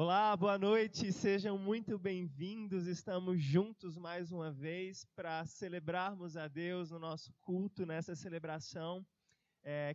Olá, boa noite, sejam muito bem-vindos. Estamos juntos mais uma vez para celebrarmos a Deus no nosso culto, nessa celebração.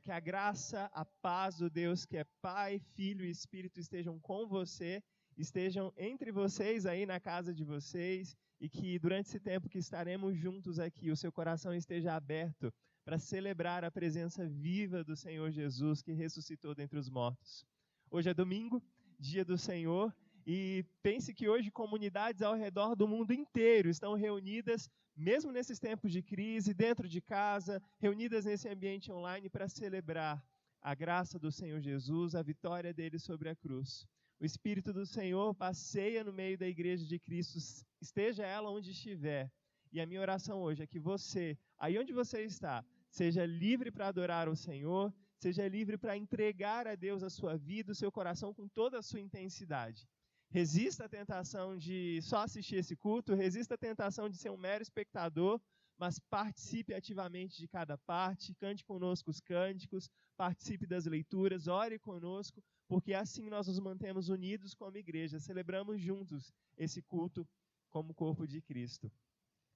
Que a graça, a paz do Deus que é Pai, Filho e Espírito estejam com você, estejam entre vocês aí na casa de vocês e que durante esse tempo que estaremos juntos aqui, o seu coração esteja aberto para celebrar a presença viva do Senhor Jesus que ressuscitou dentre os mortos. Hoje é domingo, dia do Senhor, e pense que hoje comunidades ao redor do mundo inteiro estão reunidas, mesmo nesses tempos de crise, dentro de casa, reunidas nesse ambiente online para celebrar a graça do Senhor Jesus, a vitória dele sobre a cruz. O Espírito do Senhor passeia no meio da igreja de Cristo, esteja ela onde estiver. E a minha oração hoje é que você, aí onde você está, seja livre para adorar o Senhor, seja livre para entregar a Deus a sua vida, o seu coração com toda a sua intensidade. Resista à tentação de só assistir esse culto, resista à tentação de ser um mero espectador, mas participe ativamente de cada parte, cante conosco os cânticos, participe das leituras, ore conosco, porque assim nós nos mantemos unidos como igreja, celebramos juntos esse culto como corpo de Cristo.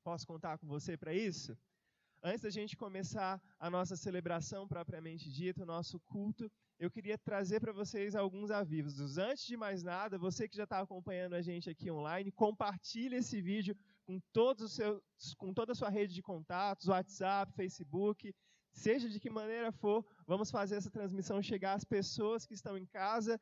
Posso contar com você para isso? Antes da gente começar a nossa celebração propriamente dita, o nosso culto, eu queria trazer para vocês alguns avisos. Antes de mais nada, você que já está acompanhando a gente aqui online, compartilhe esse vídeo com toda a sua rede de contatos, WhatsApp, Facebook, seja de que maneira for, vamos fazer essa transmissão chegar às pessoas que estão em casa,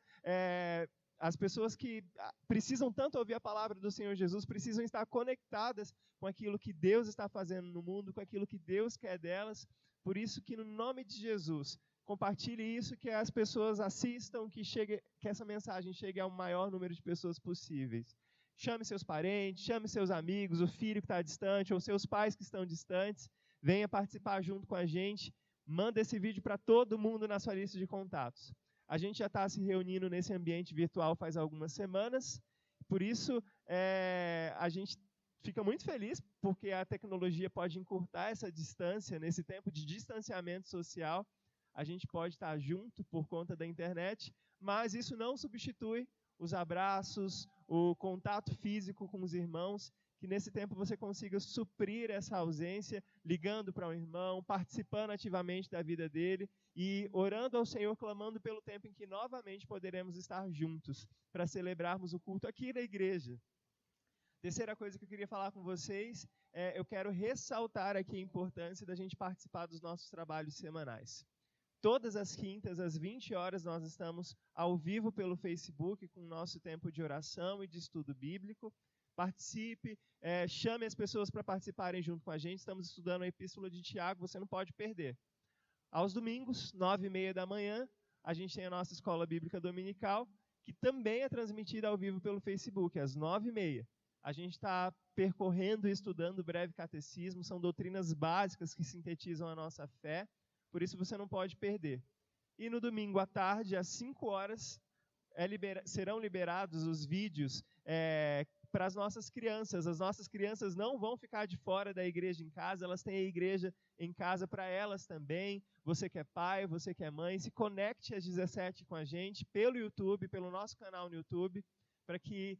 as pessoas que precisam tanto ouvir a palavra do Senhor Jesus, precisam estar conectadas com aquilo que Deus está fazendo no mundo, com aquilo que Deus quer delas. Por isso que no nome de Jesus, compartilhe isso, que as pessoas assistam, que essa mensagem chegue ao maior número de pessoas possíveis. Chame seus parentes, chame seus amigos, o filho que está distante, ou seus pais que estão distantes, venha participar junto com a gente, manda esse vídeo para todo mundo na sua lista de contatos. A gente já está se reunindo nesse ambiente virtual faz algumas semanas, por isso a gente fica muito feliz, porque a tecnologia pode encurtar essa distância, nesse tempo de distanciamento social, a gente pode estar junto por conta da internet, mas isso não substitui os abraços, o contato físico com os irmãos, que nesse tempo você consiga suprir essa ausência, ligando para um irmão, participando ativamente da vida dele e orando ao Senhor, clamando pelo tempo em que novamente poderemos estar juntos para celebrarmos o culto aqui na igreja. Terceira coisa que eu queria falar com vocês, eu quero ressaltar aqui a importância da gente participar dos nossos trabalhos semanais. Todas as quintas, às 20 horas, nós estamos ao vivo pelo Facebook com o nosso tempo de oração e de estudo bíblico. Participe, chame as pessoas para participarem junto com a gente. Estamos estudando a Epístola de Tiago, você não pode perder. Aos domingos, 9h30 da manhã, a gente tem a nossa Escola Bíblica Dominical, que também é transmitida ao vivo pelo Facebook, às 9h30. A gente está percorrendo e estudando o breve catecismo, são doutrinas básicas que sintetizam a nossa fé, por isso você não pode perder. E no domingo à tarde, às 5 horas, serão liberados os vídeos para as nossas crianças. As nossas crianças não vão ficar de fora da igreja em casa, elas têm a igreja em casa para elas também. Você que é pai, você que é mãe, se conecte às 17 com a gente pelo YouTube, pelo nosso canal no YouTube, para que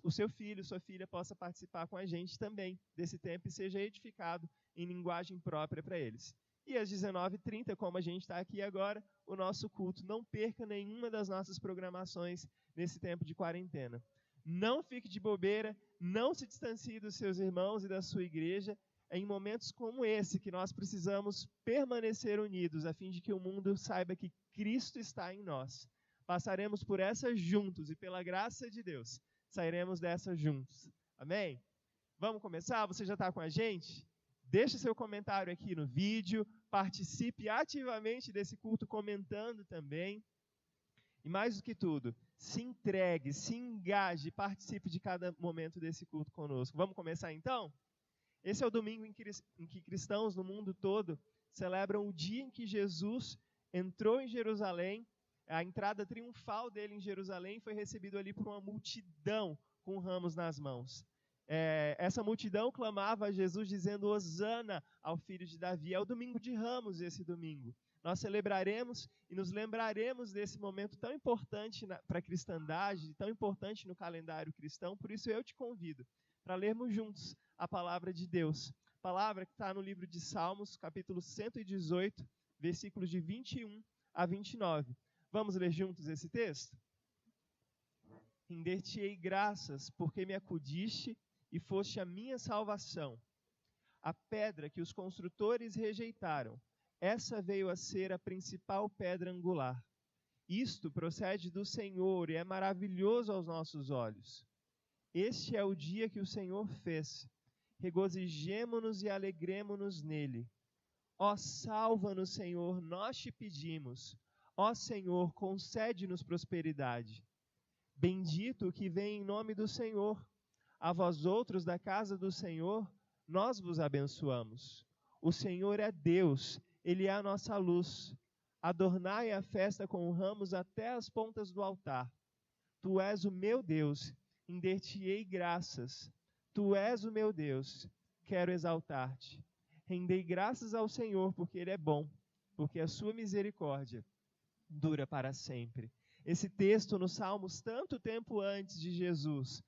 o seu filho, sua filha possa participar com a gente também desse tempo e seja edificado em linguagem própria para eles. E às 19h30, como a gente está aqui agora, o nosso culto. Não perca nenhuma das nossas programações nesse tempo de quarentena. Não fique de bobeira, não se distancie dos seus irmãos e da sua igreja. É em momentos como esse que nós precisamos permanecer unidos, a fim de que o mundo saiba que Cristo está em nós. Passaremos por essa juntos e pela graça de Deus, sairemos dessa juntos. Amém? Vamos começar? Você já está com a gente? Deixe seu comentário aqui no vídeo, participe ativamente desse culto comentando também. E mais do que tudo, se entregue, se engaje, participe de cada momento desse culto conosco. Vamos começar então? Esse é o domingo em que cristãos no mundo todo celebram o dia em que Jesus entrou em Jerusalém. A entrada triunfal dele em Jerusalém foi recebido ali por uma multidão com ramos nas mãos. Essa multidão clamava a Jesus dizendo: Hosana ao filho de Davi. É o domingo de Ramos esse domingo. nós celebraremos e nos lembraremos desse momento tão importante para a cristandade, tão importante no calendário cristão. Por isso eu te convido para lermos juntos a palavra de Deus. Palavra que está no livro de Salmos, capítulo 118, versículos de 21 a 29. Vamos ler juntos esse texto? Render-te-ei graças, porque me acudiste e foste a minha salvação. A pedra que os construtores rejeitaram, essa veio a ser a principal pedra angular. Isto procede do Senhor e é maravilhoso aos nossos olhos. Este é o dia que o Senhor fez. Regozijemo-nos e alegremo-nos nele. Ó, salva-nos, Senhor, nós te pedimos. Ó Senhor, concede-nos prosperidade. Bendito o que vem em nome do Senhor. A vós outros da casa do Senhor, nós vos abençoamos. O Senhor é Deus, Ele é a nossa luz. Adornai a festa com ramos até as pontas do altar. Tu és o meu Deus, render-te-ei graças. Tu és o meu Deus, quero exaltar-te. Rendei graças ao Senhor, porque Ele é bom, porque a sua misericórdia dura para sempre. Esse texto nos Salmos, tanto tempo antes de Jesus,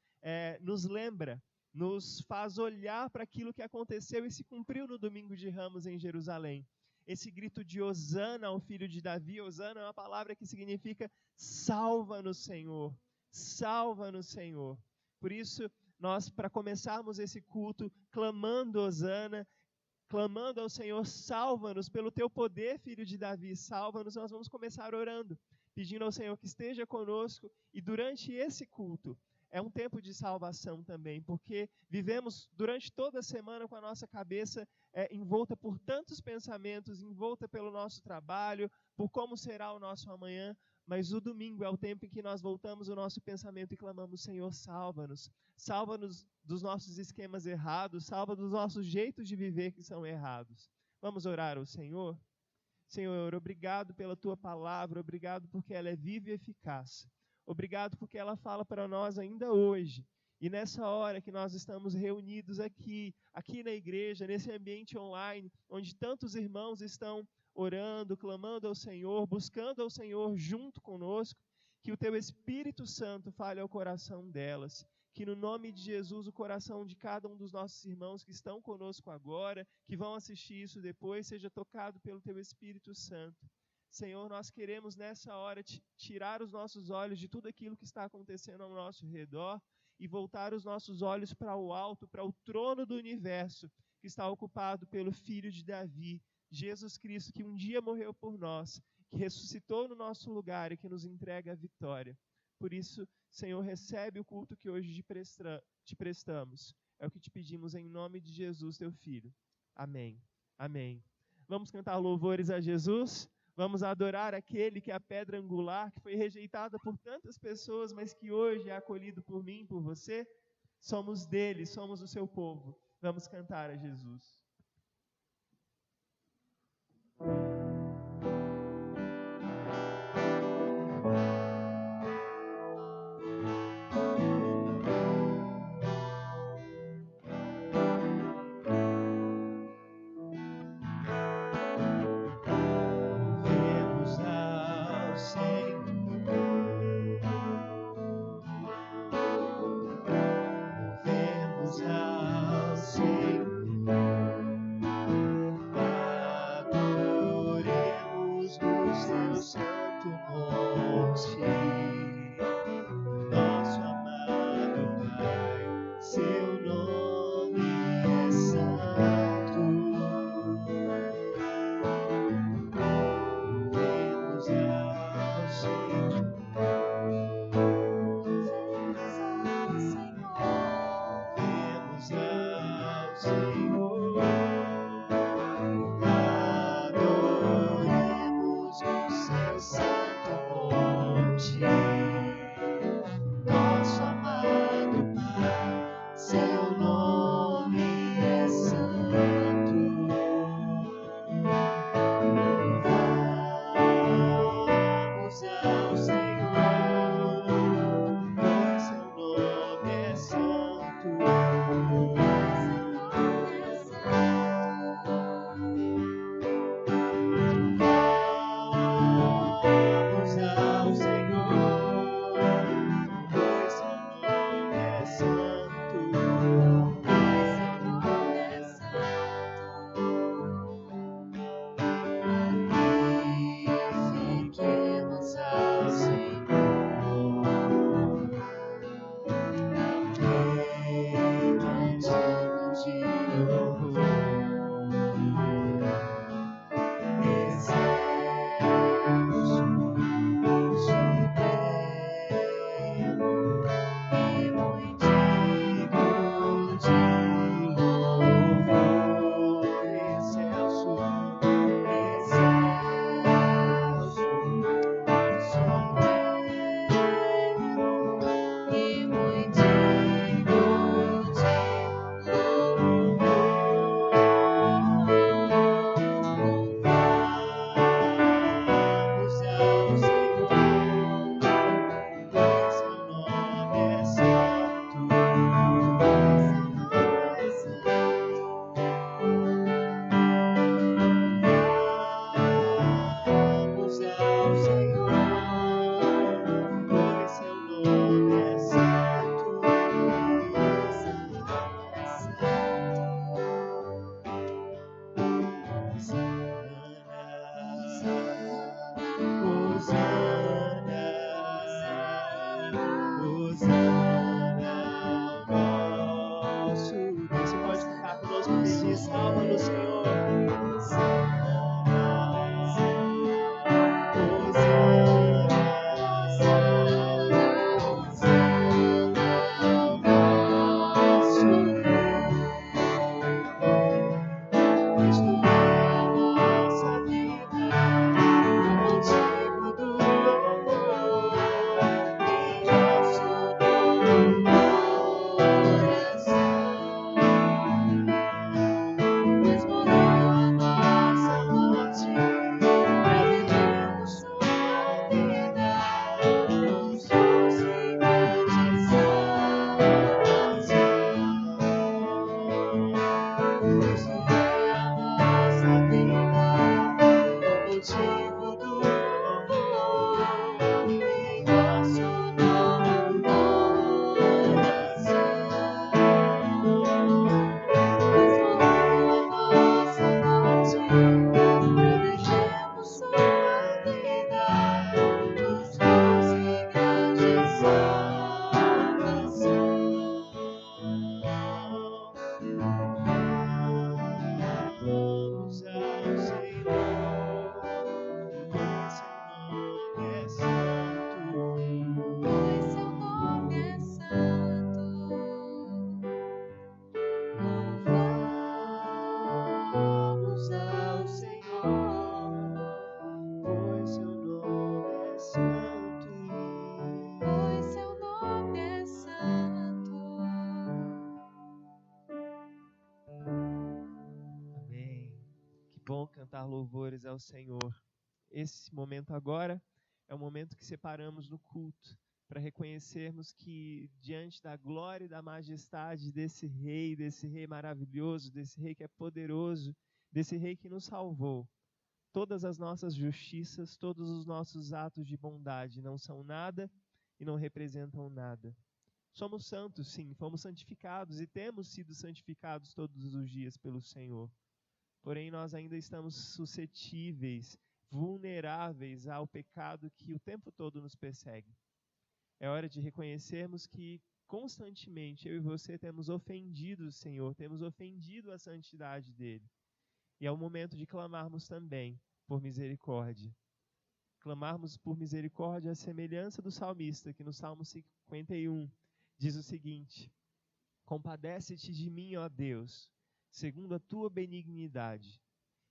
nos lembra, nos faz olhar para aquilo que aconteceu e se cumpriu no domingo de Ramos em Jerusalém. Esse grito de Hosana ao filho de Davi, Hosana é uma palavra que significa salva-nos, Senhor, salva-nos, Senhor. Por isso, nós, para começarmos esse culto, clamando Hosana, clamando ao Senhor, salva-nos pelo teu poder, filho de Davi, salva-nos, nós vamos começar orando, pedindo ao Senhor que esteja conosco, e durante esse culto, é um tempo de salvação também, porque vivemos durante toda a semana com a nossa cabeça envolta por tantos pensamentos, envolta pelo nosso trabalho, por como será o nosso amanhã, mas o domingo é o tempo em que nós voltamos o nosso pensamento e clamamos, Senhor, salva-nos. Salva-nos dos nossos esquemas errados, salva dos nossos jeitos de viver que são errados. Vamos orar ao Senhor? Senhor, obrigado pela Tua palavra, obrigado porque ela é viva e eficaz. Obrigado porque ela fala para nós ainda hoje. E nessa hora que nós estamos reunidos aqui na igreja, nesse ambiente online, onde tantos irmãos estão orando, clamando ao Senhor, buscando ao Senhor junto conosco, que o Teu Espírito Santo fale ao coração delas. Que no nome de Jesus o coração de cada um dos nossos irmãos que estão conosco agora, que vão assistir isso depois, seja tocado pelo Teu Espírito Santo. Senhor, nós queremos nessa hora tirar os nossos olhos de tudo aquilo que está acontecendo ao nosso redor e voltar os nossos olhos para o alto, para o trono do universo, que está ocupado pelo Filho de Davi, Jesus Cristo, que um dia morreu por nós, que ressuscitou no nosso lugar e que nos entrega a vitória. Por isso, Senhor, recebe o culto que hoje te prestamos. É o que te pedimos em nome de Jesus, Teu Filho. Amém. Amém. Vamos cantar louvores a Jesus? Vamos adorar aquele que é a pedra angular, que foi rejeitada por tantas pessoas, mas que hoje é acolhido por mim, por você. Somos dele, somos o seu povo. Vamos cantar a Jesus. Ao Senhor. Cantar louvores ao Senhor. Esse momento agora é o momento que separamos no culto para reconhecermos que diante da glória e da majestade desse rei maravilhoso, desse rei que é poderoso, desse rei que nos salvou, todas as nossas justiças, todos os nossos atos de bondade não são nada e não representam nada. Somos santos, sim, fomos santificados e temos sido santificados todos os dias pelo Senhor. Porém, nós ainda estamos suscetíveis, vulneráveis ao pecado que o tempo todo nos persegue. É hora de reconhecermos que constantemente eu e você temos ofendido o Senhor, temos ofendido a santidade dele. E é o momento de clamarmos também por misericórdia. Clamarmos por misericórdia à semelhança do salmista, que no Salmo 51 diz o seguinte: compadece-te de mim, ó Deus, segundo a tua benignidade,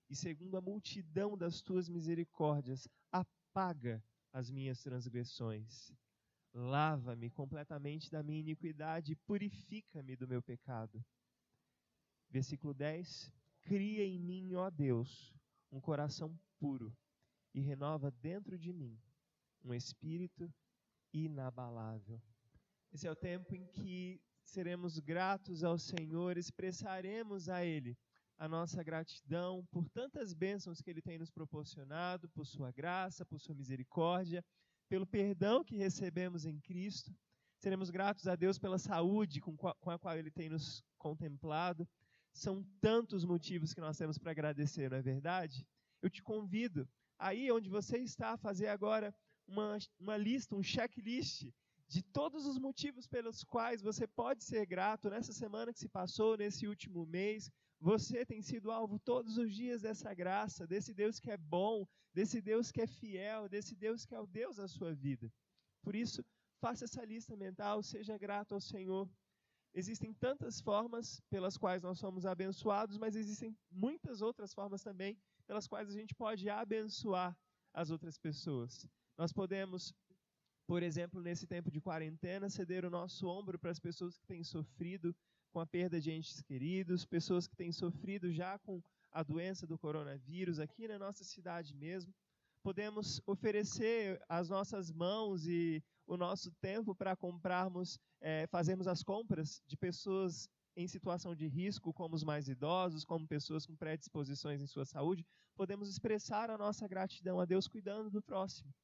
e segundo a multidão das tuas misericórdias, apaga as minhas transgressões. Lava-me completamente da minha iniquidade e purifica-me do meu pecado. Versículo 10. Cria em mim, ó Deus, um coração puro, e renova dentro de mim um espírito inabalável. Esse é o tempo em que seremos gratos ao Senhor, expressaremos a Ele a nossa gratidão por tantas bênçãos que Ele tem nos proporcionado, por sua graça, por sua misericórdia, pelo perdão que recebemos em Cristo. Seremos gratos a Deus pela saúde com a qual Ele tem nos contemplado. São tantos motivos que nós temos para agradecer, não é verdade? Eu te convido, aí onde você está, a fazer agora uma lista, um checklist de todos os motivos pelos quais você pode ser grato nessa semana que se passou, nesse último mês. Você tem sido alvo todos os dias dessa graça, desse Deus que é bom, desse Deus que é fiel, desse Deus que é o Deus da sua vida. Por isso, faça essa lista mental, seja grato ao Senhor. Existem tantas formas pelas quais nós somos abençoados, mas existem muitas outras formas também pelas quais a gente pode abençoar as outras pessoas. Nós podemos, por exemplo, nesse tempo de quarentena, ceder o nosso ombro para as pessoas que têm sofrido com a perda de entes queridos, pessoas que têm sofrido já com a doença do coronavírus, aqui na nossa cidade mesmo. Podemos oferecer as nossas mãos e o nosso tempo para fazermos as compras de pessoas em situação de risco, como os mais idosos, como pessoas com predisposições em sua saúde. Podemos expressar a nossa gratidão a Deus cuidando do próximo.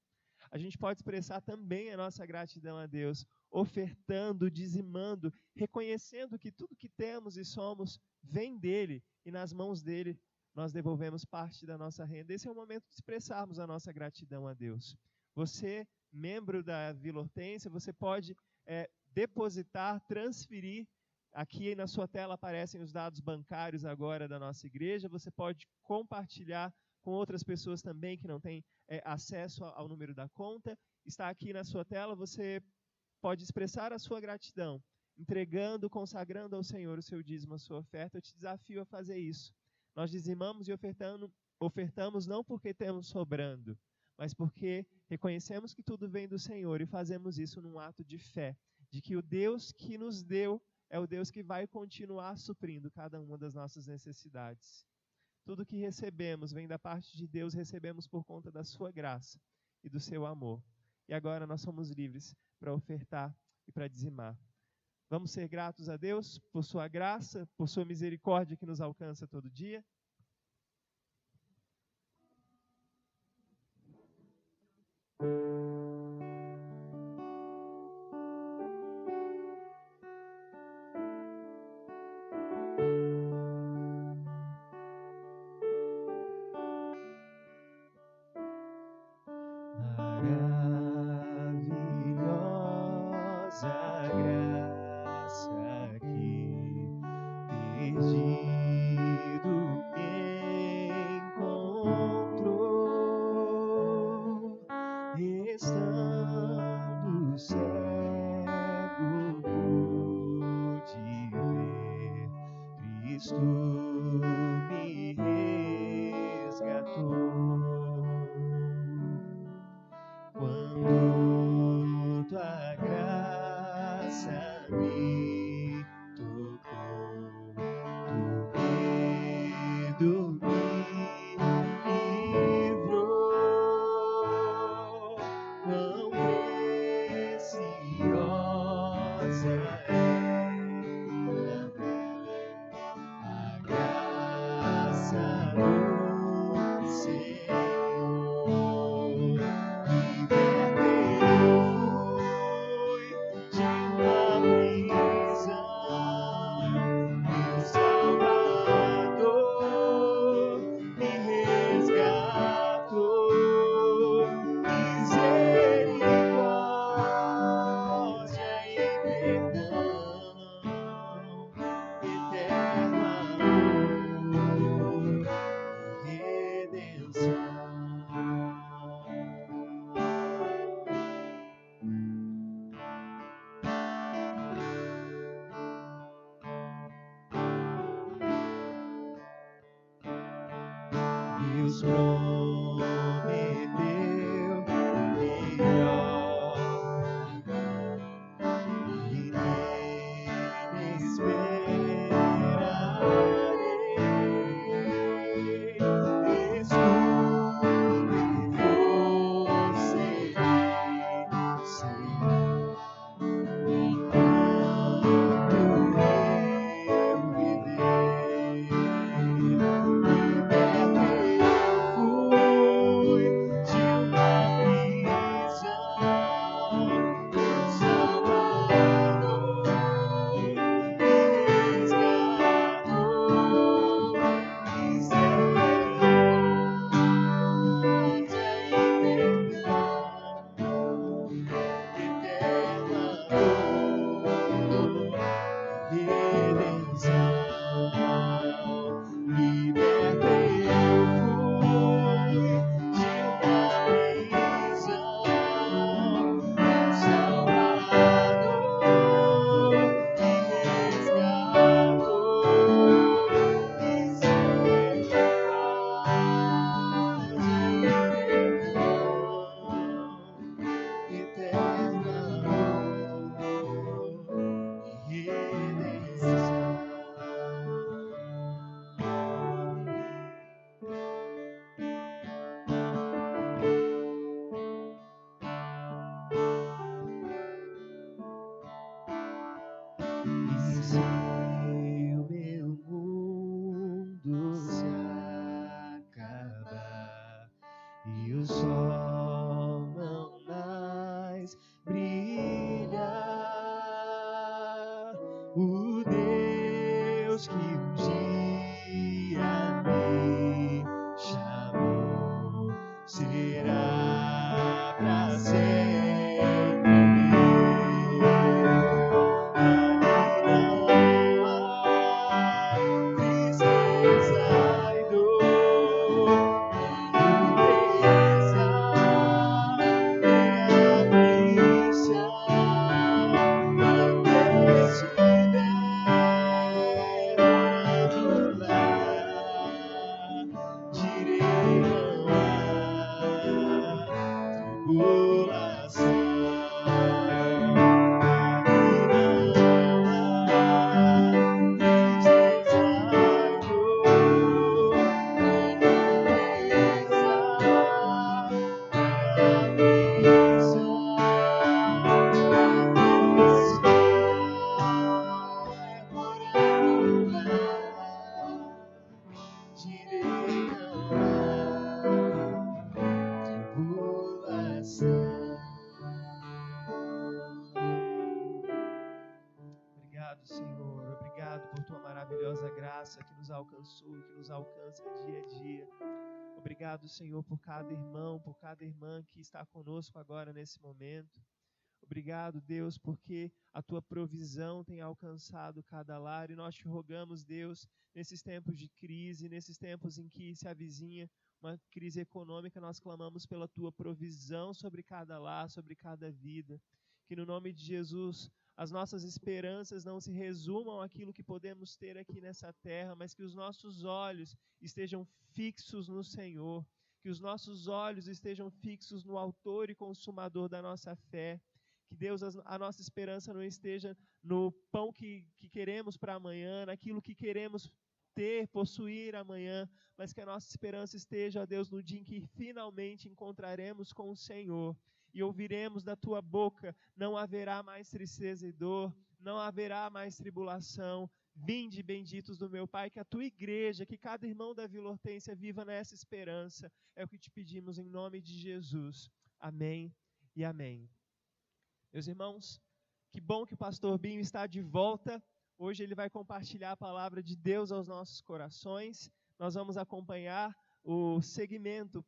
A gente pode expressar também a nossa gratidão a Deus, ofertando, dizimando, reconhecendo que tudo que temos e somos vem dele, e nas mãos dele nós devolvemos parte da nossa renda. Esse é o momento de expressarmos a nossa gratidão a Deus. Você, membro da Vila Hortência, você pode depositar, transferir. Aqui na sua tela aparecem os dados bancários agora da nossa igreja. Você pode compartilhar com outras pessoas também que não têm acesso ao número da conta. Está aqui na sua tela, você pode expressar a sua gratidão, entregando, consagrando ao Senhor o seu dízimo, a sua oferta. Eu te desafio a fazer isso. Nós dizimamos e ofertamos não porque temos sobrando, mas porque reconhecemos que tudo vem do Senhor e fazemos isso num ato de fé, de que o Deus que nos deu é o Deus que vai continuar suprindo cada uma das nossas necessidades. Tudo que recebemos vem da parte de Deus, recebemos por conta da sua graça e do seu amor. E agora nós somos livres para ofertar e para dizimar. Vamos ser gratos a Deus por sua graça, por sua misericórdia que nos alcança todo dia. graça que perdido me encontrou, estando cego pude ver, Cristo me resgatou. Quando tua graça me tocou, do medo me livrou. Quão preciosa é a graça do Senhor. Libertei eu fui de uma prisão, meu Salvador me resgatou. Misericórdia e perdão, eterno amor e redenção. Deus prometeu o melhor e nele esperarei. Escudo e força Ele será enquanto eu viver. Libertei eu fui de uma prisão, meu Salvador me resgatou. Misericórdia e perdão, eterno amor e redenção. Libertei eu fui de uma prisão, meu Salvador me resgatou. Misericórdia e perdão, eterno amor e redenção. E se o meu mundo se acabar e o sol não mais brilhar, o Deus que um dia me chamou será pra sempre meu. Ali não há tristeza e dor, nem nudeza, nem aflição. Quando estiver morando lá, direi não há tribulação. Obrigado, Senhor. Obrigado por tua maravilhosa graça que nos alcançou e que nos alcança dia a dia. Obrigado, Senhor, por cada irmão, por cada irmã que está conosco agora nesse momento. Obrigado, Deus, porque a tua provisão tem alcançado cada lar, e nós te rogamos, Deus, nesses tempos de crise, nesses tempos em que se avizinha uma crise econômica, nós clamamos pela tua provisão sobre cada lar, sobre cada vida. Que no nome de Jesus as nossas esperanças não se resumam àquilo que podemos ter aqui nessa terra, mas que os nossos olhos estejam fixos no Senhor, que os nossos olhos estejam fixos no autor e consumador da nossa fé. Que Deus, a nossa esperança não esteja no pão que queremos para amanhã, naquilo que queremos ter, possuir amanhã, mas que a nossa esperança esteja, ó Deus, no dia em que finalmente encontraremos com o Senhor e ouviremos da tua boca: não haverá mais tristeza e dor, não haverá mais tribulação. Vinde, benditos do meu Pai, que a tua igreja, que cada irmão da Vila Hortência viva nessa esperança. É o que te pedimos em nome de Jesus. Amém e amém. Meus irmãos, que bom que o pastor Binho está de volta. Hoje ele vai compartilhar a palavra de Deus aos nossos corações. Nós vamos acompanhar o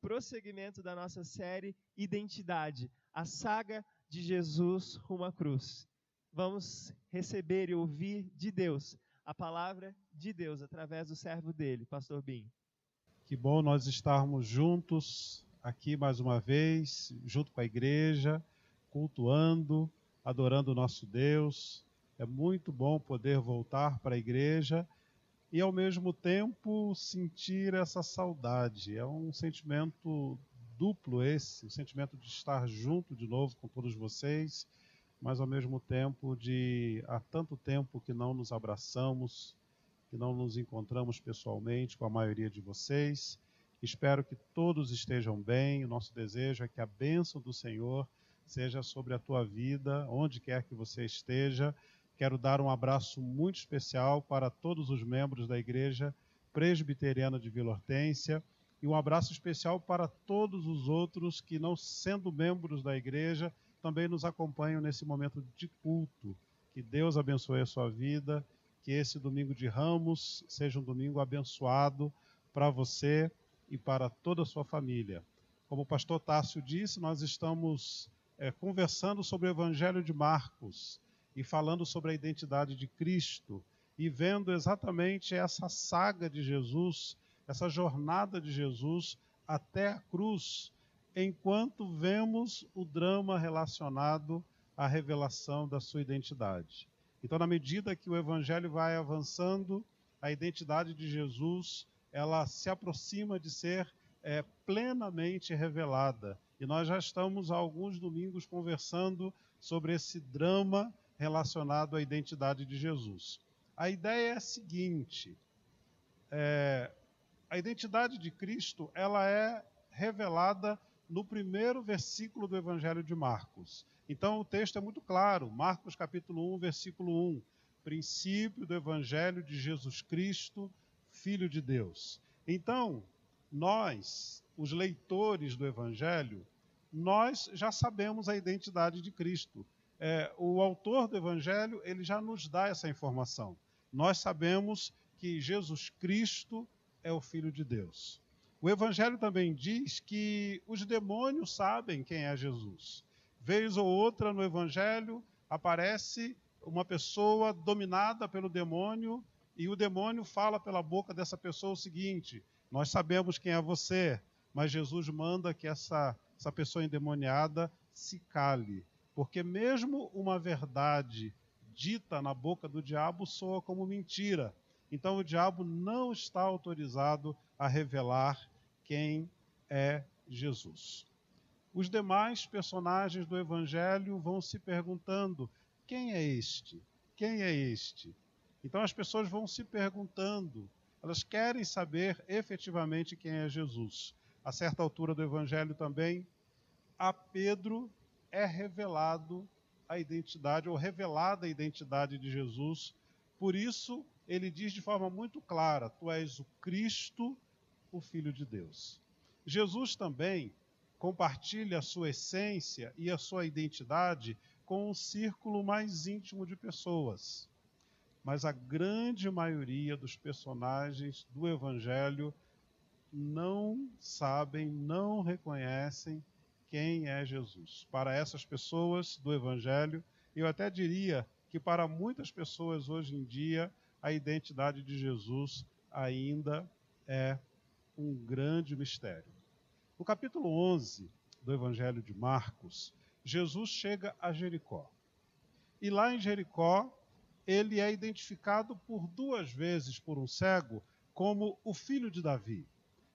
prosseguimento da nossa série Identidade, a saga de Jesus rumo à cruz. Vamos receber e ouvir de Deus a palavra de Deus através do servo dele, pastor Binho. Que bom nós estarmos juntos aqui mais uma vez, junto com a igreja, cultuando, adorando o nosso Deus. É muito bom poder voltar para a igreja e, ao mesmo tempo, sentir essa saudade. É um sentimento duplo esse, o sentimento de estar junto de novo com todos vocês, mas, ao mesmo tempo, há tanto tempo que não nos abraçamos, que não nos encontramos pessoalmente com a maioria de vocês. Espero que todos estejam bem. O nosso desejo é que a bênção do Senhor seja sobre a tua vida, onde quer que você esteja. Quero dar um abraço muito especial para todos os membros da Igreja Presbiteriana de Vila Hortência e um abraço especial para todos os outros que, não sendo membros da Igreja, também nos acompanham nesse momento de culto. Que Deus abençoe a sua vida, que esse domingo de Ramos seja um domingo abençoado para você e para toda a sua família. Como o pastor Tássio disse, nós estamos conversando sobre o Evangelho de Marcos e falando sobre a identidade de Cristo e vendo exatamente essa saga de Jesus, essa jornada de Jesus até a cruz, enquanto vemos o drama relacionado à revelação da sua identidade. Então, na medida que o Evangelho vai avançando, a identidade de Jesus, ela se aproxima de ser plenamente revelada. E nós já estamos há alguns domingos conversando sobre esse drama relacionado à identidade de Jesus. A ideia é a seguinte: a identidade de Cristo, ela é revelada no primeiro versículo do Evangelho de Marcos. Então o texto é muito claro, Marcos capítulo 1, versículo 1, princípio do Evangelho de Jesus Cristo, Filho de Deus. Então, nós, os leitores do Evangelho, nós já sabemos a identidade de Cristo. O autor do Evangelho, ele já nos dá essa informação. Nós sabemos que Jesus Cristo é o Filho de Deus. O Evangelho também diz que os demônios sabem quem é Jesus. Vez ou outra no Evangelho aparece uma pessoa dominada pelo demônio e o demônio fala pela boca dessa pessoa o seguinte: nós sabemos quem é você, mas Jesus manda que essa pessoa endemoniada se cale, porque mesmo uma verdade dita na boca do diabo soa como mentira. Então o diabo não está autorizado a revelar quem é Jesus. Os demais personagens do Evangelho vão se perguntando: quem é este? Quem é este? Então as pessoas vão se perguntando, elas querem saber efetivamente quem é Jesus. A certa altura do Evangelho também, a Pedro é revelado a identidade, ou revelada a identidade de Jesus. Por isso, ele diz de forma muito clara: tu és o Cristo, o Filho de Deus. Jesus também compartilha a sua essência e a sua identidade com um círculo mais íntimo de pessoas. Mas a grande maioria dos personagens do Evangelho não sabem, não reconhecem quem é Jesus. Para essas pessoas do Evangelho, eu até diria que para muitas pessoas hoje em dia, a identidade de Jesus ainda é um grande mistério. No capítulo 11 do Evangelho de Marcos, Jesus chega a Jericó. E lá em Jericó, ele é identificado por 2 vezes por um cego como o filho de Davi.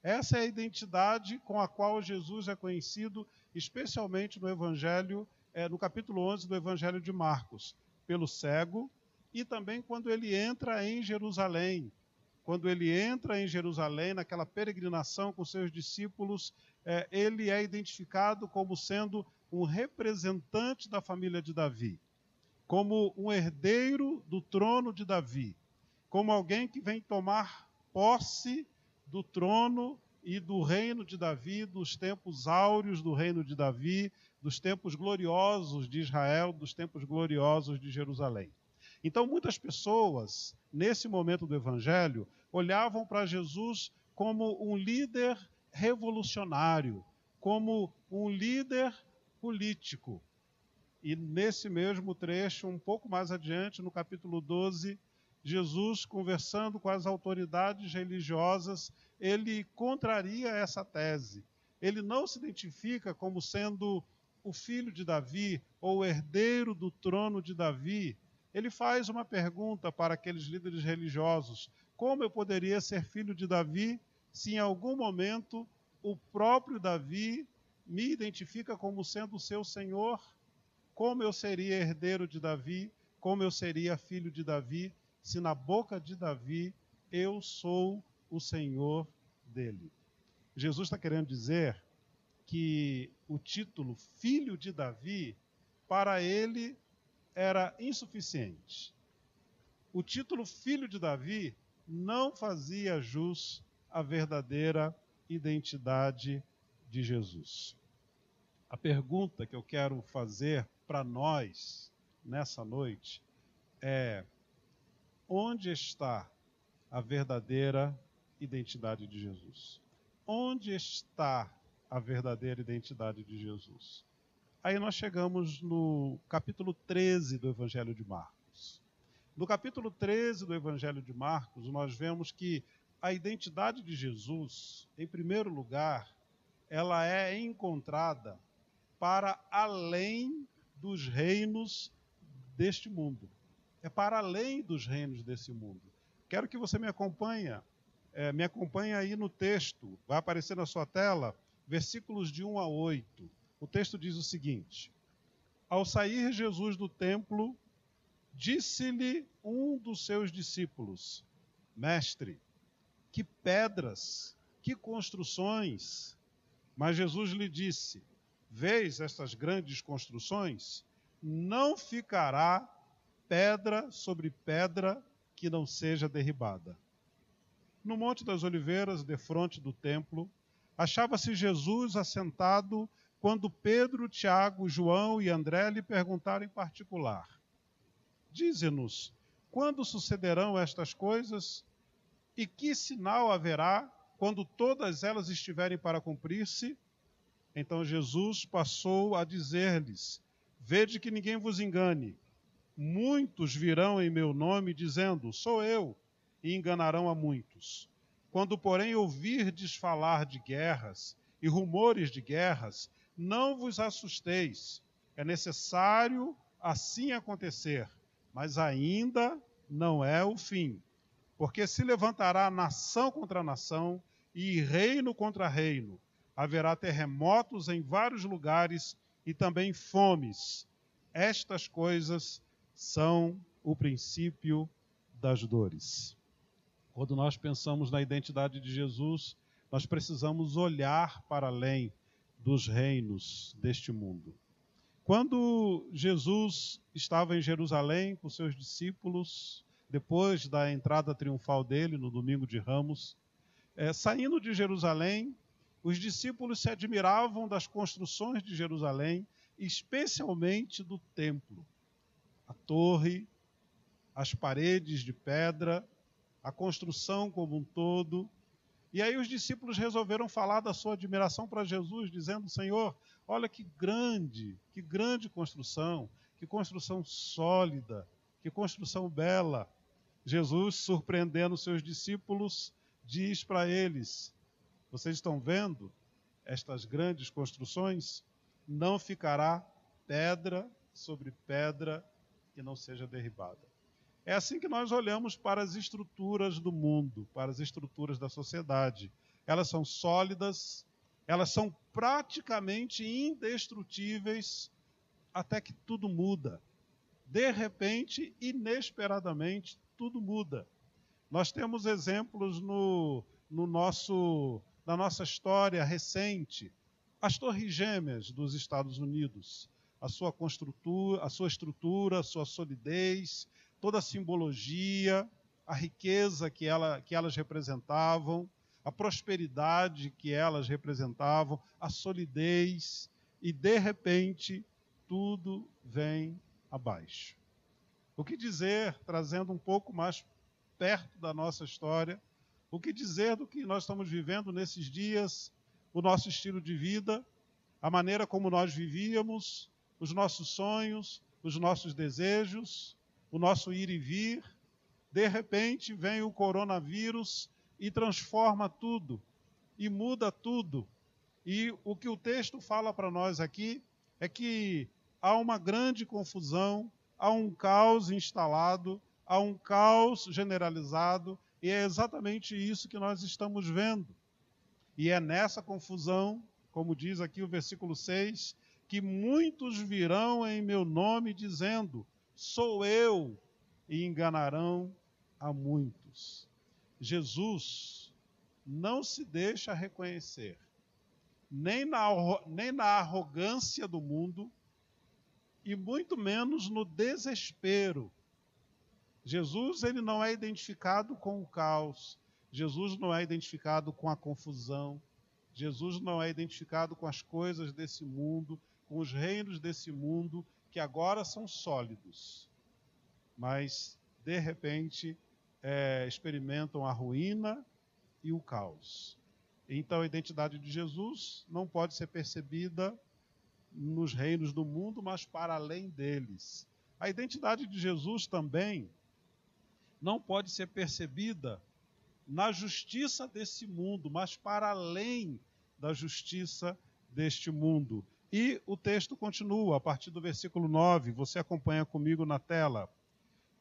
Essa é a identidade com a qual Jesus é conhecido, especialmente no Evangelho, no capítulo 11 do Evangelho de Marcos, pelo cego, e também quando ele entra em Jerusalém. Quando ele entra em Jerusalém, naquela peregrinação com seus discípulos, ele é identificado como sendo um representante da família de Davi, como um herdeiro do trono de Davi, como alguém que vem tomar posse do trono e do reino de Davi, dos tempos áureos do reino de Davi, dos tempos gloriosos de Israel, dos tempos gloriosos de Jerusalém. Então, muitas pessoas, nesse momento do Evangelho, olhavam para Jesus como um líder revolucionário, como um líder político. E nesse mesmo trecho, um pouco mais adiante, no capítulo 12, Jesus, conversando com as autoridades religiosas, ele contraria essa tese. Ele não se identifica como sendo o filho de Davi ou o herdeiro do trono de Davi. Ele faz uma pergunta para aqueles líderes religiosos: como eu poderia ser filho de Davi se em algum momento o próprio Davi me identifica como sendo o seu Senhor? Como eu seria herdeiro de Davi? Como eu seria filho de Davi, se na boca de Davi eu sou o Senhor dele? Jesus está querendo dizer que o título filho de Davi, para ele, era insuficiente. O título filho de Davi não fazia jus à verdadeira identidade de Jesus. A pergunta que eu quero fazer para nós nessa noite é: onde está a verdadeira identidade de Jesus? Onde está a verdadeira identidade de Jesus? Aí nós chegamos no capítulo 13 do Evangelho de Marcos. No capítulo 13 do Evangelho de Marcos, nós vemos que a identidade de Jesus, em primeiro lugar, ela é encontrada para além dos reinos deste mundo. É para além dos reinos desse mundo. Quero que você me acompanhe aí no texto. Vai aparecer na sua tela, versículos de 1 a 8. O texto diz o seguinte: ao sair Jesus do templo, disse-lhe um dos seus discípulos: Mestre, que pedras, que construções! Mas Jesus lhe disse: vês estas grandes construções? Não ficará pedra sobre pedra que não seja derribada. No Monte das Oliveiras, defronte do templo, achava-se Jesus assentado quando Pedro, Tiago, João e André lhe perguntaram em particular: dize-nos, quando sucederão estas coisas? E que sinal haverá quando todas elas estiverem para cumprir-se? Então Jesus passou a dizer-lhes: vede que ninguém vos engane. Muitos virão em meu nome dizendo: sou eu, e enganarão a muitos. Quando, porém, ouvirdes falar de guerras e rumores de guerras, não vos assusteis. É necessário assim acontecer, mas ainda não é o fim. Porque se levantará nação contra nação e reino contra reino. Haverá terremotos em vários lugares e também fomes. Estas coisas são o princípio das dores. Quando nós pensamos na identidade de Jesus, nós precisamos olhar para além dos reinos deste mundo. Quando Jesus estava em Jerusalém com seus discípulos, depois da entrada triunfal dele no domingo de Ramos, saindo de Jerusalém, os discípulos se admiravam das construções de Jerusalém, especialmente do templo. A torre, as paredes de pedra, a construção como um todo. E aí os discípulos resolveram falar da sua admiração para Jesus, dizendo: Senhor, olha que grande construção, que construção sólida, que construção bela. Jesus, surpreendendo seus discípulos, diz para eles: vocês estão vendo estas grandes construções? Não ficará pedra sobre pedra que não seja derribada. É assim que nós olhamos para as estruturas do mundo, para as estruturas da sociedade. Elas são sólidas, elas são praticamente indestrutíveis, até que tudo muda. De repente, inesperadamente, tudo muda. Nós temos exemplos na nossa história recente. As Torres Gêmeas dos Estados Unidos, a sua estrutura, a sua solidez, toda a simbologia, a riqueza que elas representavam, a prosperidade que elas representavam, a solidez, e de repente tudo vem abaixo. O que dizer, trazendo um pouco mais perto da nossa história, o que dizer do que nós estamos vivendo nesses dias, o nosso estilo de vida, a maneira como nós vivíamos, os nossos sonhos, os nossos desejos, o nosso ir e vir. De repente vem o coronavírus e transforma tudo, e muda tudo. E o que o texto fala para nós aqui é que há uma grande confusão, há um caos instalado, há um caos generalizado, e é exatamente isso que nós estamos vendo. E é nessa confusão, como diz aqui o versículo 6, que muitos virão em meu nome dizendo: sou eu, e enganarão a muitos. Jesus não se deixa reconhecer, nem na arrogância do mundo, e muito menos no desespero. Jesus, ele não é identificado com o caos. Jesus não é identificado com a confusão. Jesus não é identificado com as coisas desse mundo, com os reinos desse mundo, que agora são sólidos, mas, de repente, experimentam a ruína e o caos. Então, a identidade de Jesus não pode ser percebida nos reinos do mundo, mas para além deles. A identidade de Jesus também não pode ser percebida na justiça desse mundo, mas para além da justiça deste mundo. E o texto continua, a partir do versículo 9, você acompanha comigo na tela.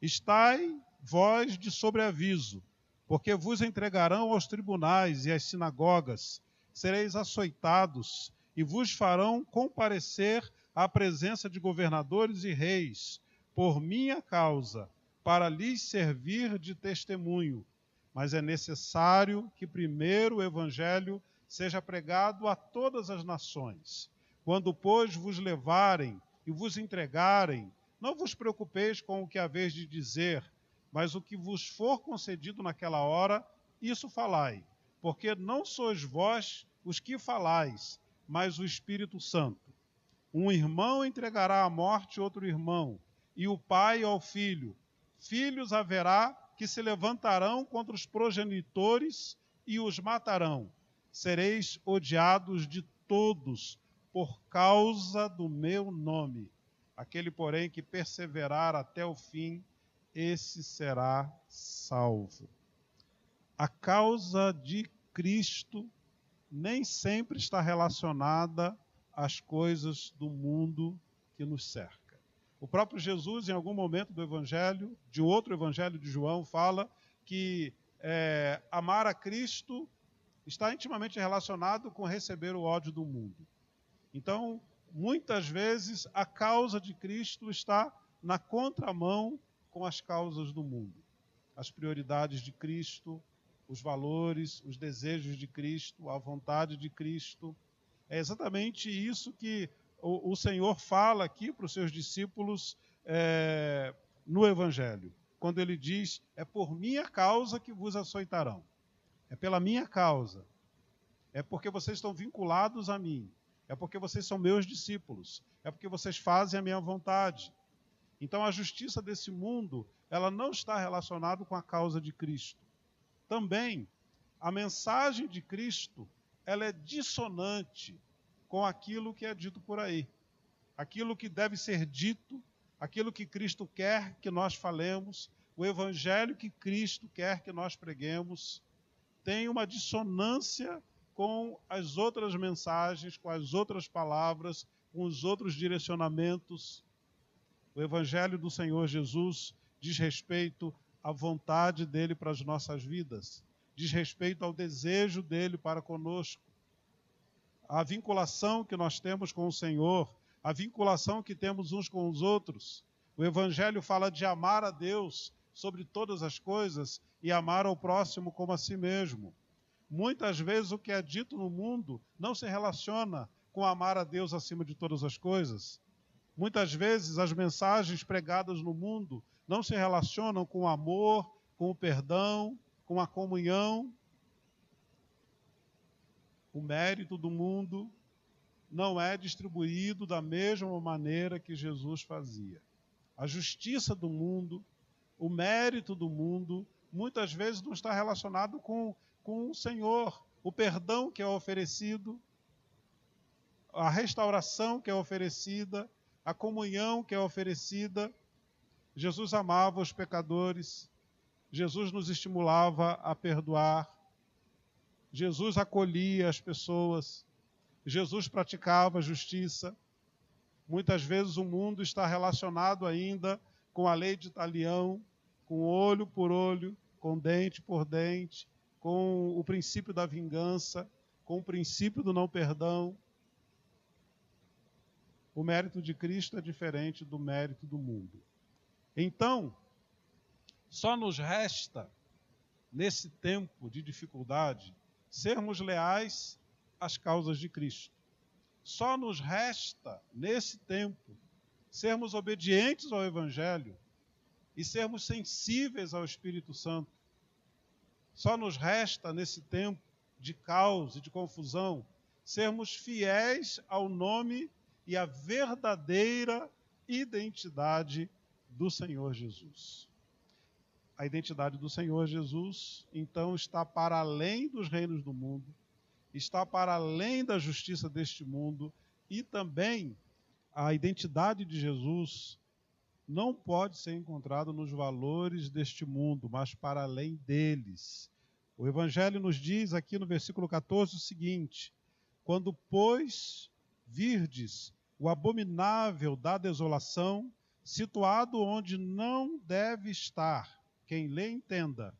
Estai vós de sobreaviso, porque vos entregarão aos tribunais e às sinagogas, sereis açoitados, e vos farão comparecer à presença de governadores e reis, por minha causa, para lhes servir de testemunho. Mas é necessário que primeiro o evangelho seja pregado a todas as nações. Quando, pois, vos levarem e vos entregarem, não vos preocupeis com o que haveis de dizer, mas o que vos for concedido naquela hora, isso falai, porque não sois vós os que falais, mas o Espírito Santo. Um irmão entregará à morte outro irmão, e o pai ao filho. Filhos haverá que se levantarão contra os progenitores e os matarão. Sereis odiados de todos por causa do meu nome. Aquele, porém, que perseverar até o fim, esse será salvo. A causa de Cristo nem sempre está relacionada às coisas do mundo que nos cerca. O próprio Jesus, em algum momento do evangelho, de outro evangelho de João, fala que amar a Cristo está intimamente relacionado com receber o ódio do mundo. Então, muitas vezes, a causa de Cristo está na contramão com as causas do mundo. As prioridades de Cristo, os valores, os desejos de Cristo, a vontade de Cristo. É exatamente isso que o Senhor fala aqui para os seus discípulos no Evangelho. Quando ele diz, é por minha causa que vos açoitarão. É pela minha causa. É porque vocês estão vinculados a mim. É porque vocês são meus discípulos. É porque vocês fazem a minha vontade. Então a justiça desse mundo, ela não está relacionada com a causa de Cristo. Também, A mensagem de Cristo, ela é dissonante com aquilo que é dito por aí. Aquilo que deve ser dito, aquilo que Cristo quer que nós falemos, o evangelho que Cristo quer que nós preguemos, tem uma dissonância com as outras mensagens, com as outras palavras, com os outros direcionamentos. O evangelho do Senhor Jesus diz respeito à vontade dele para as nossas vidas, diz respeito ao desejo dele para conosco. A vinculação que nós temos com o Senhor, a vinculação que temos uns com os outros. O evangelho fala de amar a Deus sobre todas as coisas e amar ao próximo como a si mesmo. Muitas vezes o que é dito no mundo não se relaciona com amar a Deus acima de todas as coisas. Muitas vezes as mensagens pregadas no mundo não se relacionam com o amor, com o perdão, com a comunhão. O mérito do mundo não é distribuído da mesma maneira que Jesus fazia. A justiça do mundo, o mérito do mundo, muitas vezes não está relacionado com o Senhor, o perdão que é oferecido, a restauração que é oferecida, a comunhão que é oferecida. Jesus amava os pecadores, Jesus nos estimulava a perdoar, Jesus acolhia as pessoas, Jesus praticava a justiça. Muitas vezes o mundo está relacionado ainda com a lei de talião, com olho por olho, com dente por dente, com o princípio da vingança, com o princípio do não perdão. O mérito de Cristo é diferente do mérito do mundo. Então, só nos resta, nesse tempo de dificuldade, sermos leais às causas de Cristo. Só nos resta, nesse tempo, sermos obedientes ao Evangelho e sermos sensíveis ao Espírito Santo. Só nos resta, nesse tempo de caos e de confusão, sermos fiéis ao nome e à verdadeira identidade do Senhor Jesus. A identidade do Senhor Jesus, então, está para além dos reinos do mundo, está para além da justiça deste mundo, e também a identidade de Jesus não pode ser encontrada nos valores deste mundo, mas para além deles. O Evangelho nos diz aqui no versículo 14 o seguinte: quando, pois, virdes o abominável da desolação, situado onde não deve estar, quem lê entenda.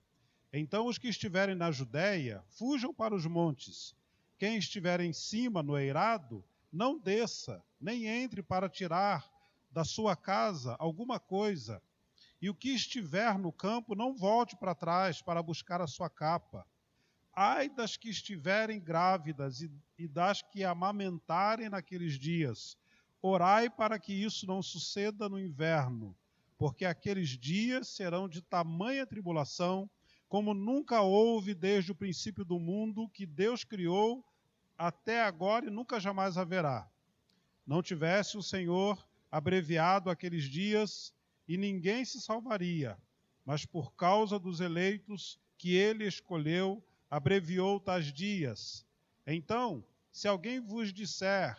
Então os que estiverem na Judéia, fujam para os montes. Quem estiver em cima, no eirado, não desça, nem entre para tirar da sua casa alguma coisa. E o que estiver no campo, não volte para trás para buscar a sua capa. Ai das que estiverem grávidas e das que amamentarem naqueles dias. Orai para que isso não suceda no inverno, porque aqueles dias serão de tamanha tribulação, como nunca houve desde o princípio do mundo que Deus criou até agora e nunca jamais haverá. Não tivesse o Senhor abreviado aqueles dias, e ninguém se salvaria, mas por causa dos eleitos que ele escolheu, abreviou tais dias. Então, se alguém vos disser,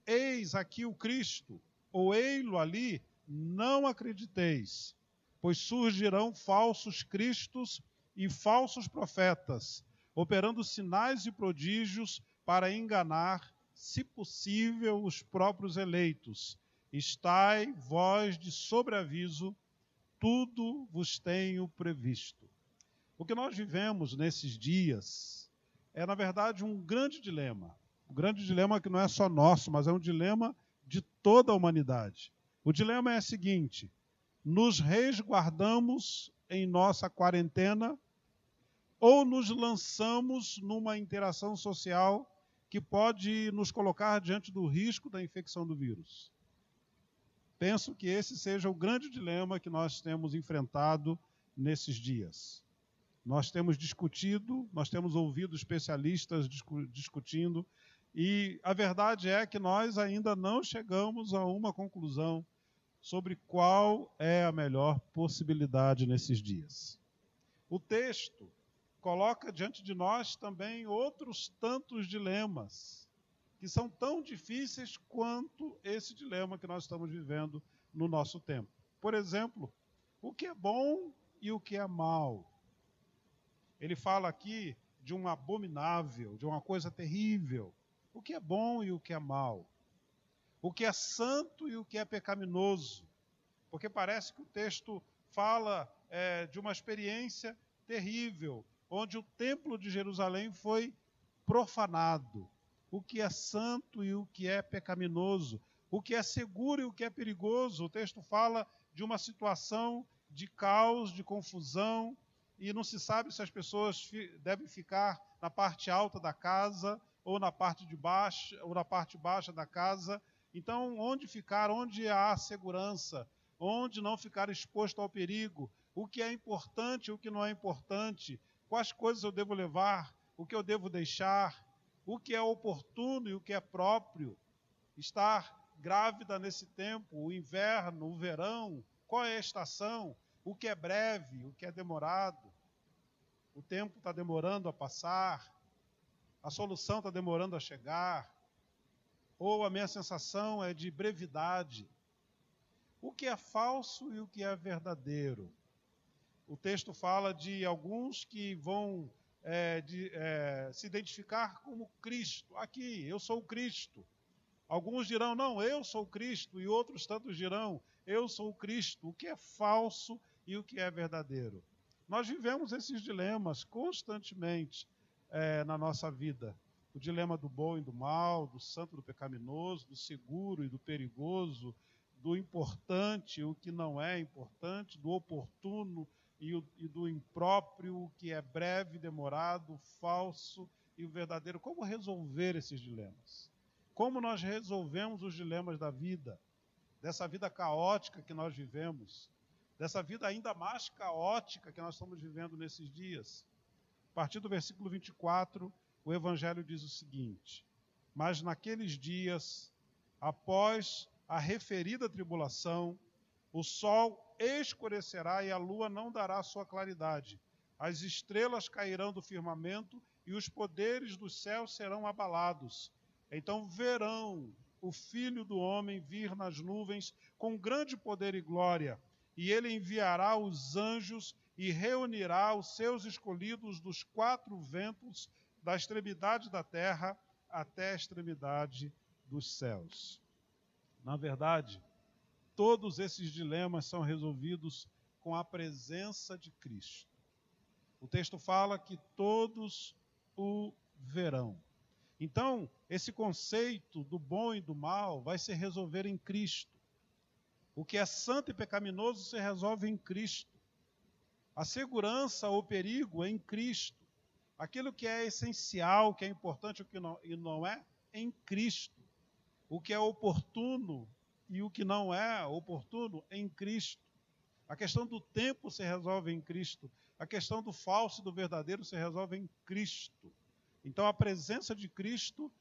eis aqui o Cristo, ou ei-lo ali, não acrediteis, pois surgirão falsos cristos e falsos profetas, operando sinais e prodígios para enganar, se possível, os próprios eleitos. Estai vós de sobreaviso, tudo vos tenho previsto. O que nós vivemos nesses dias é, na verdade, um grande dilema. Um grande dilema que não é só nosso, mas é um dilema de toda a humanidade. O dilema é o seguinte: nos resguardamos em nossa quarentena ou nos lançamos numa interação social que pode nos colocar diante do risco da infecção do vírus? Penso que esse seja o grande dilema que nós temos enfrentado nesses dias. Nós temos discutido, nós temos ouvido especialistas discutindo, e a verdade é que nós ainda não chegamos a uma conclusão sobre qual é a melhor possibilidade nesses dias. O texto coloca diante de nós também outros tantos dilemas, que são tão difíceis quanto esse dilema que nós estamos vivendo no nosso tempo. Por exemplo, o que é bom e o que é mal. Ele fala aqui de um abominável, de uma coisa terrível. O que é bom e o que é mal. O que é santo e o que é pecaminoso. Porque parece que o texto fala de uma experiência terrível, onde o templo de Jerusalém foi profanado. O que é santo e o que é pecaminoso. O que é seguro e o que é perigoso. O texto fala de uma situação de caos, de confusão, e não se sabe se as pessoas devem ficar na parte alta da casa, ou na parte de baixo, ou na parte baixa da casa. Então, onde ficar, onde há segurança, onde não ficar exposto ao perigo, o que é importante, o que não é importante, quais coisas eu devo levar, o que eu devo deixar, o que é oportuno e o que é próprio, estar grávida nesse tempo, o inverno, o verão, qual é a estação, o que é breve, o que é demorado, o tempo está demorando a passar, a solução está demorando a chegar, ou a minha sensação é de brevidade. O que é falso e o que é verdadeiro. O texto fala de alguns que vão se identificar como Cristo. Aqui, eu sou o Cristo. Alguns dirão, não, eu sou o Cristo, e outros tantos dirão, eu sou o Cristo. O que é falso e o que é verdadeiro. Nós vivemos esses dilemas constantemente na nossa vida. O dilema do bom e do mal, do santo e do pecaminoso, do seguro e do perigoso, do importante e o que não é importante, do oportuno e do impróprio, o que é breve, demorado, falso e o verdadeiro. Como resolver esses dilemas? Como nós resolvemos os dilemas da vida, dessa vida caótica que nós vivemos, dessa vida ainda mais caótica que nós estamos vivendo nesses dias? A partir do versículo 24, o Evangelho diz o seguinte: mas naqueles dias, após a referida tribulação, o sol escurecerá e a lua não dará sua claridade. As estrelas cairão do firmamento e os poderes dos céus serão abalados. Então verão o Filho do Homem vir nas nuvens com grande poder e glória, e ele enviará os anjos e reunirá os seus escolhidos dos quatro ventos, da extremidade da terra até a extremidade dos céus. Na verdade, todos esses dilemas são resolvidos com a presença de Cristo. O texto fala que todos o verão. Então, esse conceito do bom e do mal vai se resolver em Cristo. O que é santo e pecaminoso se resolve em Cristo. A segurança ou perigo é em Cristo. Aquilo que é essencial, que é importante, o que não é, em Cristo. O que é oportuno e o que não é oportuno, em Cristo. A questão do tempo se resolve em Cristo. A questão do falso e do verdadeiro se resolve em Cristo. Então a presença de Cristo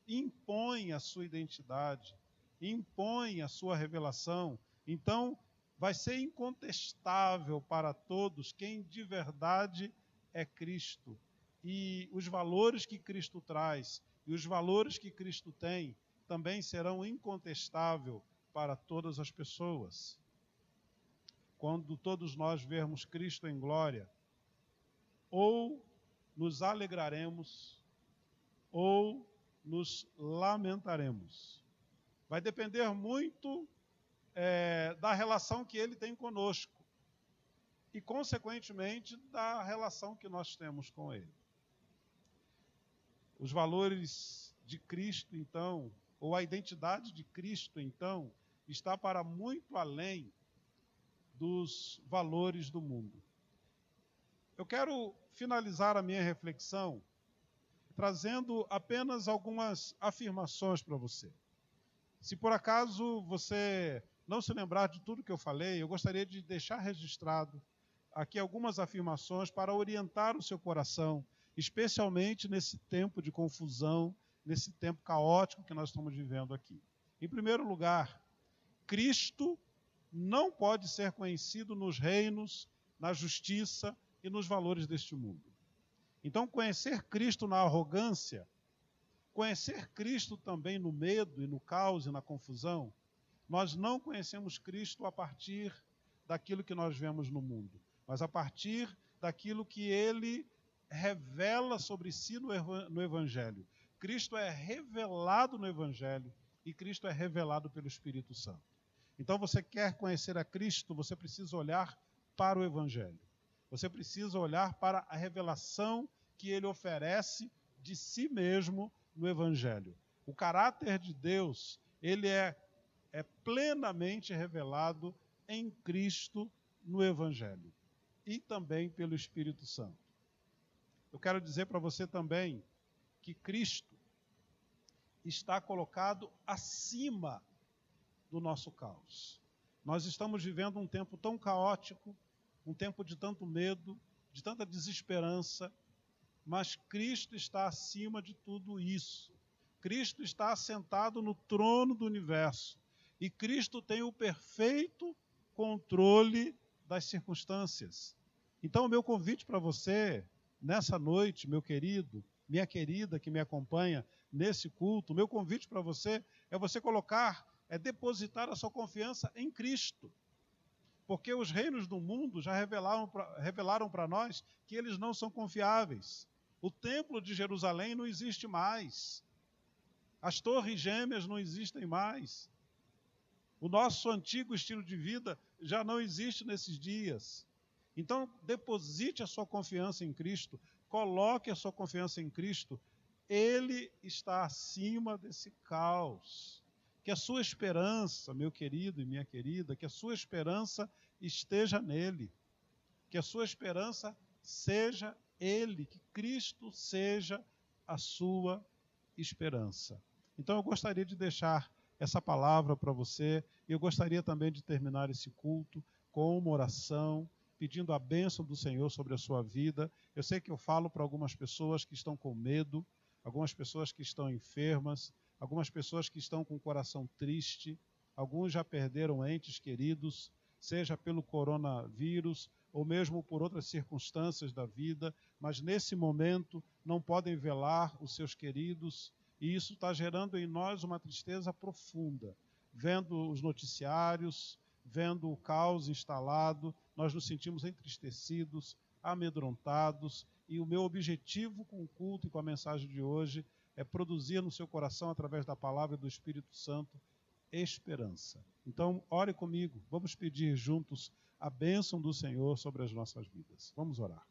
impõe a sua identidade, impõe a sua revelação. Então vai ser incontestável para todos quem de verdade é Cristo. E os valores que Cristo traz e os valores que Cristo tem também serão incontestáveis para todas as pessoas. Quando todos nós vermos Cristo em glória, ou nos alegraremos, ou nos lamentaremos. Vai depender muito da relação que Ele tem conosco e, consequentemente, da relação que nós temos com Ele. Os valores de Cristo, então, ou a identidade de Cristo, então, está para muito além dos valores do mundo. Eu quero finalizar a minha reflexão trazendo apenas algumas afirmações para você. Se por acaso você não se lembrar de tudo que eu falei, eu gostaria de deixar registrado aqui algumas afirmações para orientar o seu coração, especialmente nesse tempo de confusão, nesse tempo caótico que nós estamos vivendo aqui. Em primeiro lugar, Cristo não pode ser conhecido nos reinos, na justiça e nos valores deste mundo. Então, conhecer Cristo na arrogância, conhecer Cristo também no medo e no caos e na confusão, nós não conhecemos Cristo a partir daquilo que nós vemos no mundo, mas a partir daquilo que Ele revela sobre si no Evangelho. Cristo é revelado no Evangelho e Cristo é revelado pelo Espírito Santo. Então, você quer conhecer a Cristo, você precisa olhar para o Evangelho. Você precisa olhar para a revelação que Ele oferece de si mesmo no Evangelho. O caráter de Deus, ele é plenamente revelado em Cristo no Evangelho e também pelo Espírito Santo. Eu quero dizer para você também que Cristo está colocado acima do nosso caos. Nós estamos vivendo um tempo tão caótico, um tempo de tanto medo, de tanta desesperança, mas Cristo está acima de tudo isso. Cristo está assentado no trono do universo e Cristo tem o perfeito controle das circunstâncias. Então, o meu convite para você, nessa noite, meu querido, minha querida que me acompanha nesse culto, o meu convite para você é você depositar a sua confiança em Cristo. Porque os reinos do mundo já revelaram para nós que eles não são confiáveis. O templo de Jerusalém não existe mais. As torres gêmeas não existem mais. O nosso antigo estilo de vida já não existe nesses dias. Então, deposite a sua confiança em Cristo, coloque a sua confiança em Cristo. Ele está acima desse caos. Que a sua esperança, meu querido e minha querida, que a sua esperança esteja nele. Que a sua esperança seja Ele, que Cristo seja a sua esperança. Então eu gostaria de deixar essa palavra para você, e eu gostaria também de terminar esse culto com uma oração, pedindo a bênção do Senhor sobre a sua vida. Eu sei que eu falo para algumas pessoas que estão com medo, algumas pessoas que estão enfermas, algumas pessoas que estão com o coração triste, alguns já perderam entes queridos, seja pelo coronavírus ou mesmo por outras circunstâncias da vida, mas nesse momento não podem velar os seus queridos, e isso está gerando em nós uma tristeza profunda. Vendo os noticiários, vendo o caos instalado, nós nos sentimos entristecidos, amedrontados, e o meu objetivo com o culto e com a mensagem de hoje é produzir no seu coração, através da palavra do Espírito Santo, esperança. Então, ore comigo, vamos pedir juntos a bênção do Senhor sobre as nossas vidas. Vamos orar.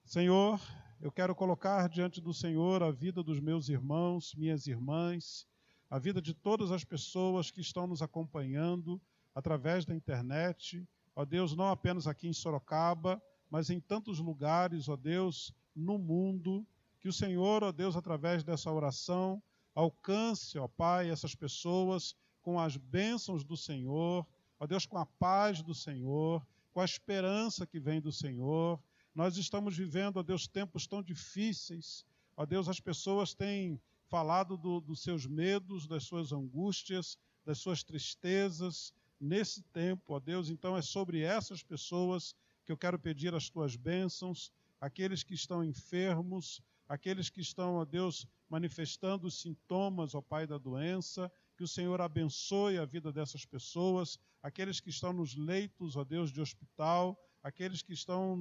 Senhor, eu quero colocar diante do Senhor a vida dos meus irmãos, minhas irmãs, a vida de todas as pessoas que estão nos acompanhando através da internet, ó Deus, não apenas aqui em Sorocaba, mas em tantos lugares, ó Deus, no mundo, que o Senhor, ó Deus, através dessa oração, alcance, ó Pai, essas pessoas com as bênçãos do Senhor, ó Deus, com a paz do Senhor, com a esperança que vem do Senhor. Nós estamos vivendo, ó Deus, tempos tão difíceis. Ó Deus, as pessoas têm falado dos seus medos, das suas angústias, das suas tristezas nesse tempo, ó Deus. Então é sobre essas pessoas que eu quero pedir as tuas bênçãos, aqueles que estão enfermos, aqueles que estão, ó Deus, manifestando os sintomas, ó Pai, da doença, que o Senhor abençoe a vida dessas pessoas, aqueles que estão nos leitos, ó Deus, de hospital, aqueles que estão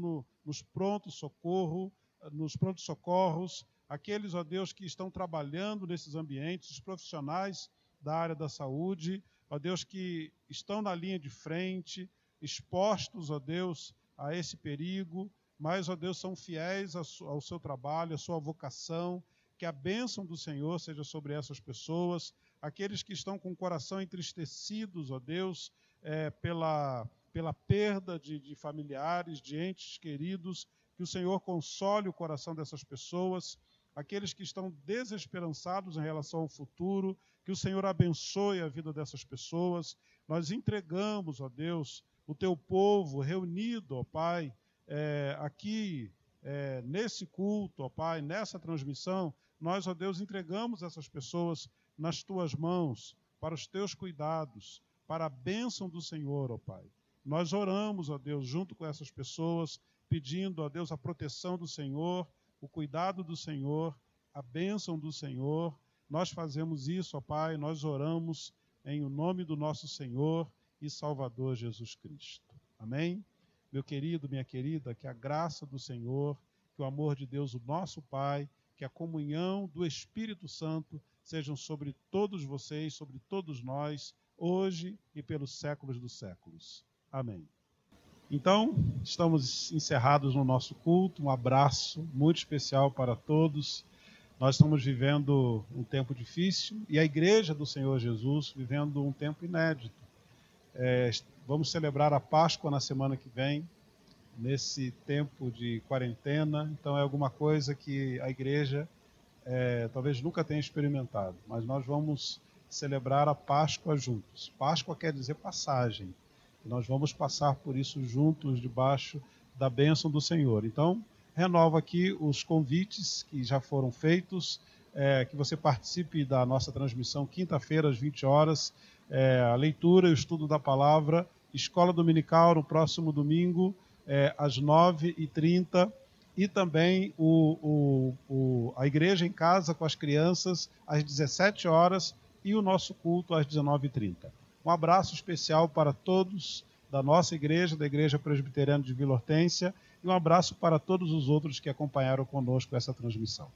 nos pronto-socorros, aqueles, ó Deus, que estão trabalhando nesses ambientes, os profissionais da área da saúde, ó Deus, que estão na linha de frente, expostos, ó Deus, a esse perigo, mas, ó Deus, são fiéis ao seu trabalho, à sua vocação. Que a bênção do Senhor seja sobre essas pessoas, aqueles que estão com o coração entristecidos, ó Deus, pela perda de familiares, de entes queridos, que o Senhor console o coração dessas pessoas, aqueles que estão desesperançados em relação ao futuro, que o Senhor abençoe a vida dessas pessoas. Nós entregamos, ó Deus, o teu povo reunido, ó Pai, aqui nesse culto, ó Pai, nessa transmissão, nós, ó Deus, entregamos essas pessoas nas tuas mãos, para os teus cuidados, para a bênção do Senhor, ó Pai. Nós oramos, ó Deus, junto com essas pessoas, pedindo, ó Deus, a proteção do Senhor, o cuidado do Senhor, a bênção do Senhor. Nós fazemos isso, ó Pai, nós oramos em o nome do nosso Senhor e Salvador Jesus Cristo. Amém? Meu querido, minha querida, que a graça do Senhor, que o amor de Deus, o nosso Pai, que a comunhão do Espírito Santo sejam sobre todos vocês, sobre todos nós, hoje e pelos séculos dos séculos. Amém. Então, estamos encerrados no nosso culto. Um abraço muito especial para todos. Nós estamos vivendo um tempo difícil e a Igreja do Senhor Jesus vivendo um tempo inédito. Vamos celebrar a Páscoa na semana que vem, nesse tempo de quarentena. Então, é alguma coisa que a Igreja talvez nunca tenha experimentado. Mas nós vamos celebrar a Páscoa juntos. Páscoa quer dizer passagem. Nós vamos passar por isso juntos, debaixo da bênção do Senhor. Então, renovo aqui os convites que já foram feitos, que você participe da nossa transmissão quinta-feira, às 20 horas, a leitura e o estudo da palavra, escola dominical no próximo domingo, às 9h30, e também a igreja em casa com as crianças, às 17 horas, e o nosso culto às 19h30. Um abraço especial para todos da nossa igreja, da Igreja Presbiteriana de Vila Hortência, e um abraço para todos os outros que acompanharam conosco essa transmissão.